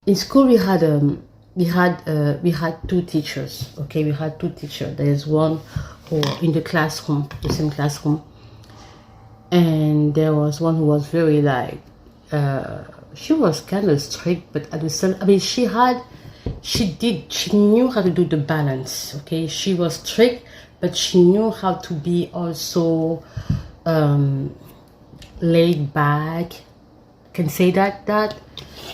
in school we had two teachers. Okay, we had two teachers. There's one who in the classroom, the same classroom, and there was one who was very like she was kind of strict, but at the same, I mean, she knew how to do the balance. Okay, she was strict, but she knew how to be also laid back. Can say that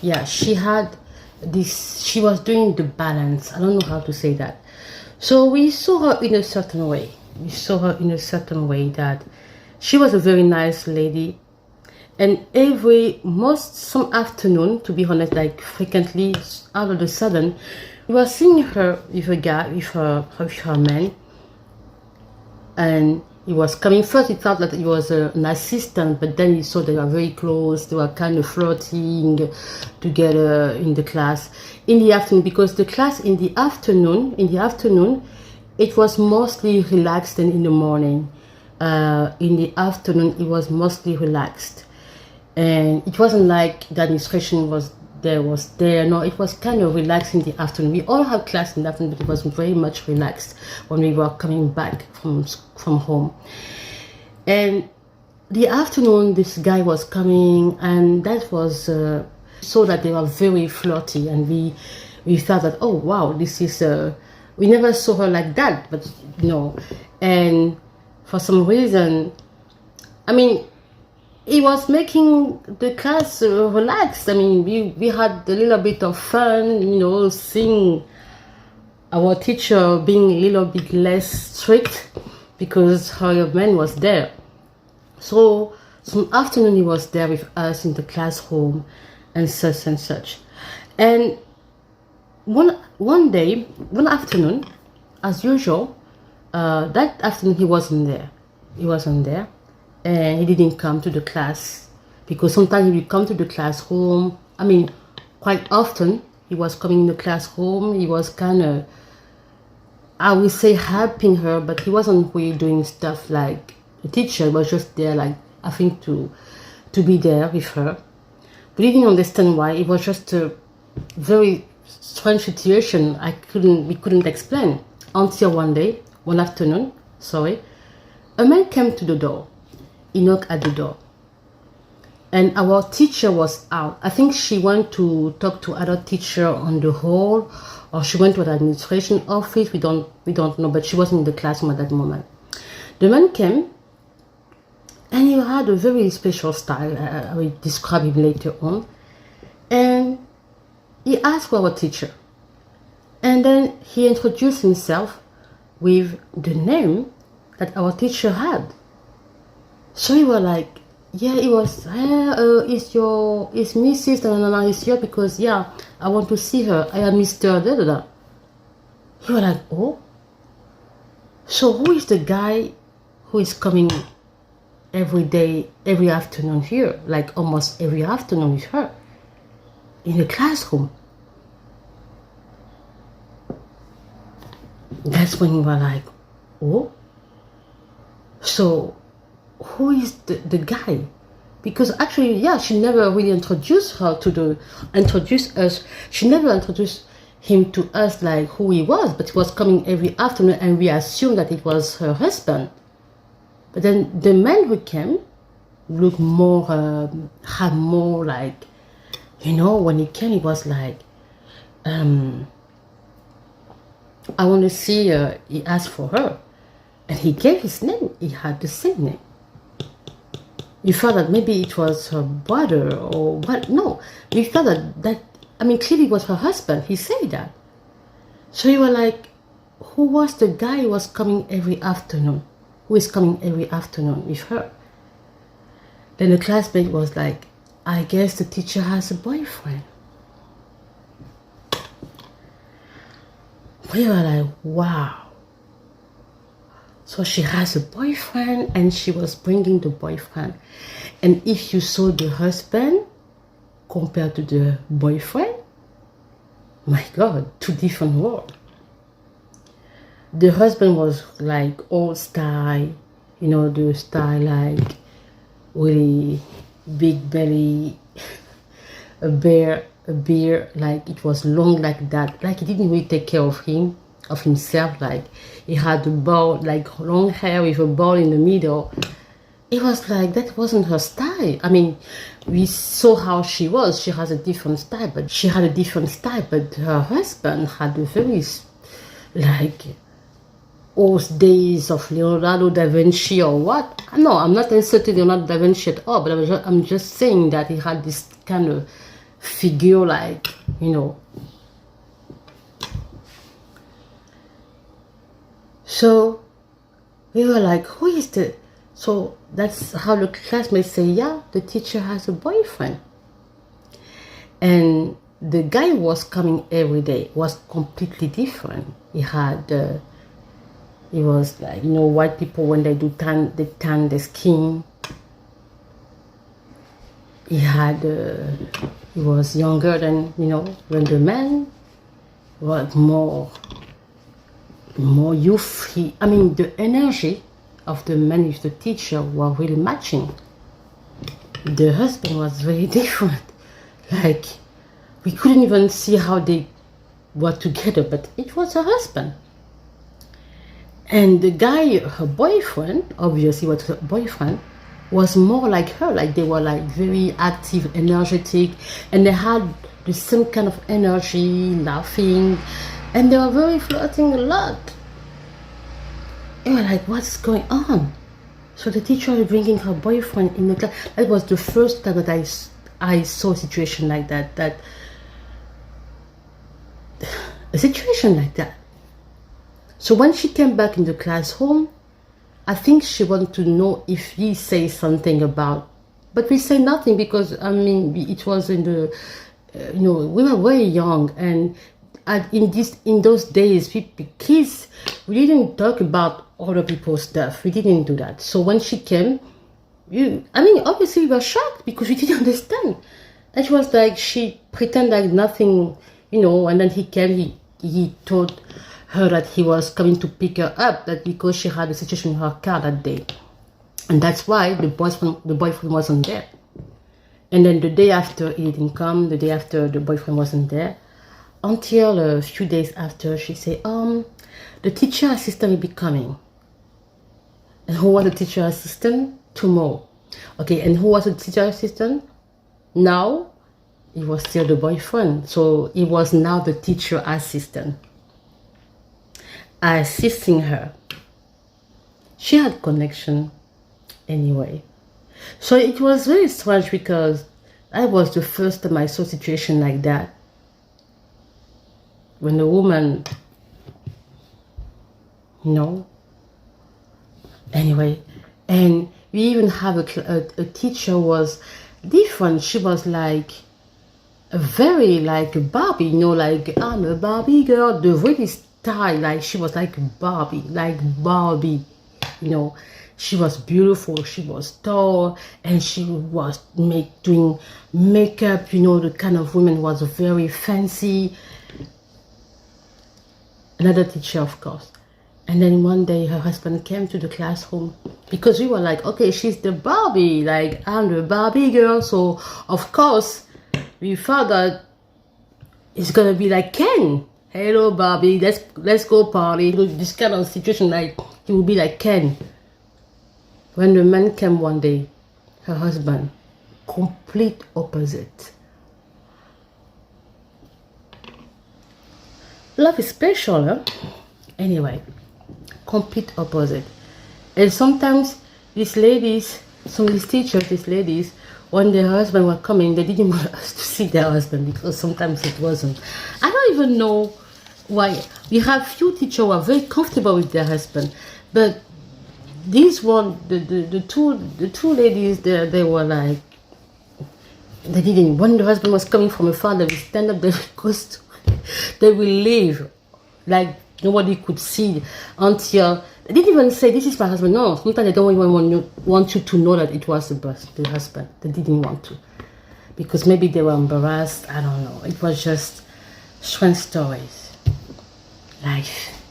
yeah, she had this, she was doing the balance. I don't know how to say that. So we saw her in a certain way. That she was a very nice lady. And some afternoon, to be honest, like frequently, all of a sudden, we were seeing her with a guy, with her man. And he was coming first. He thought that he was an assistant, but then he saw they were very close. They were kind of flirting together in the class in the afternoon, because the class in the afternoon, it was mostly relaxed than in the morning. In the afternoon, it was mostly relaxed, and it wasn't like the administration was there. No, it was kind of relaxed in the afternoon. We all had class in the afternoon, but it was very much relaxed when we were coming back from home. And the afternoon, this guy was coming, and that was so that they were very flirty, and we thought that, oh wow, this is we never saw her like that, but no. And for some reason, I mean, it was making the class relaxed. I mean, we had a little bit of fun, seeing our teacher being a little bit less strict because her man was there. So some afternoon he was there with us in the classroom and such and such. And one afternoon, as usual, that afternoon he wasn't there. And he didn't come to the class, because sometimes he would come to the classroom. I mean, quite often he was coming in the classroom. He was kind of, I would say, helping her, but he wasn't really doing stuff like the teacher. Was just there, like, I think to be there with her. We didn't understand why. It was just a very strange situation. We couldn't explain, until one afternoon, a man came to the door. He knocked at the door, and our teacher was out. I think she went to talk to other teacher on the hall, or she went to the administration office. We don't know, but she wasn't in the classroom at that moment. The man came, and he had a very special style. I will describe him later on. And he asked for our teacher, and then he introduced himself with the name that our teacher had. So we were like, yeah, it was, it's Mrs. Nana is here because, yeah, I want to see her. I am Mr. Da da da. We were like, oh. So who is the guy who is coming every day, every afternoon here, like almost every afternoon with her in the classroom? That's when we were like, oh. So who is the guy? Because actually, yeah, she never really introduced us. She never introduced him to us, like who he was, but he was coming every afternoon, and we assumed that it was her husband. But then the man who came looked more, had more like, when he came, he was like, I want to see her. He asked for her, and he gave his name. He had the same name. You thought that maybe it was her brother or what? No, we thought that clearly it was her husband. He said that. So you were like, who was the guy who was coming every afternoon? Who is coming every afternoon with her? Then the classmate was like, I guess the teacher has a boyfriend. We were like, wow. So she has a boyfriend, and she was bringing the boyfriend. And if you saw the husband compared to the boyfriend, my God, two different worlds. The husband was like old style, the style like really big belly, a bear, a beard, like it was long like that, like he didn't really take care of himself. Like he had a ball, like long hair with a ball in the middle. It was like that wasn't her style. I mean, we saw how she was. She has a different style, but her husband had a very, like, old days of Leonardo da Vinci or what. No, I'm not insulting Leonardo da Vinci at all, but I'm just saying that he had this kind of figure, like, you know. So we were like, who is the... So that's how the classmates say, yeah, the teacher has a boyfriend. And the guy was coming every day, was completely different. He was like, you know, white people, when they tan their skin. He was younger than, you know, when the man was more youth. I mean, the energy of the man with the teacher were really matching. The husband was very different. Like, we couldn't even see how they were together, but it was her husband. And the guy, her boyfriend, obviously was her boyfriend, was more like her. Like, they were like very active, energetic, and they had the same kind of energy, laughing, and they were very flirting a lot. And we're like, what's going on? So the teacher is bringing her boyfriend in the class. That was the first time that I saw a situation like that. A situation like that. So when she came back in the classroom, I think she wanted to know if he says something about, but we say nothing because, I mean, it was in the, you know, we were very young, and in those days, kids, we didn't talk about other people's stuff. We didn't do that. So when she came, I mean, obviously we were shocked because we didn't understand. And she was like, she pretended like nothing, you know, and then he came, he told her that he was coming to pick her up, that because she had a situation in her car that day. And that's why the boyfriend wasn't there. And then the day after, he didn't come. The day after, the boyfriend wasn't there. Until a few days after, she said, the teacher assistant will be coming. And who was the teacher assistant? Tomorrow. Okay, and who was the teacher assistant? Now, he was still the boyfriend. So he was now the teacher assistant, assisting her. She had connection anyway. So it was very strange because that was the first time I saw a situation like that. When the woman, you know, anyway, and we even have a teacher was different. She was like a very like a Barbie, you know, like I'm a Barbie girl, the really style, like she was like Barbie, you know. She was beautiful, she was tall, and she was doing makeup, you know, the kind of woman was very fancy. Another teacher, of course. And then one day her husband came to the classroom because we were like, okay, she's the Barbie, like I'm the Barbie girl, so of course we thought that it's gonna be like Ken. Hello Barbie, let's go party. This kind of situation, like he would be like Ken. When the man came one day, her husband, complete opposite. Love is special, huh? Anyway, complete opposite. And sometimes these ladies, some of these teachers, these ladies, when their husband were coming, they didn't want us to see their husband because sometimes it wasn't. I don't even know why. We have few teachers who are very comfortable with their husband, but these one, the two ladies, they were like, they didn't. When the husband was coming from afar, they would stand up, they will leave, like nobody could see until they didn't even say this is my husband. No, sometimes they don't even want you to know that it was the husband. They didn't want to because maybe they were embarrassed. I don't know. It was just strange stories. Life.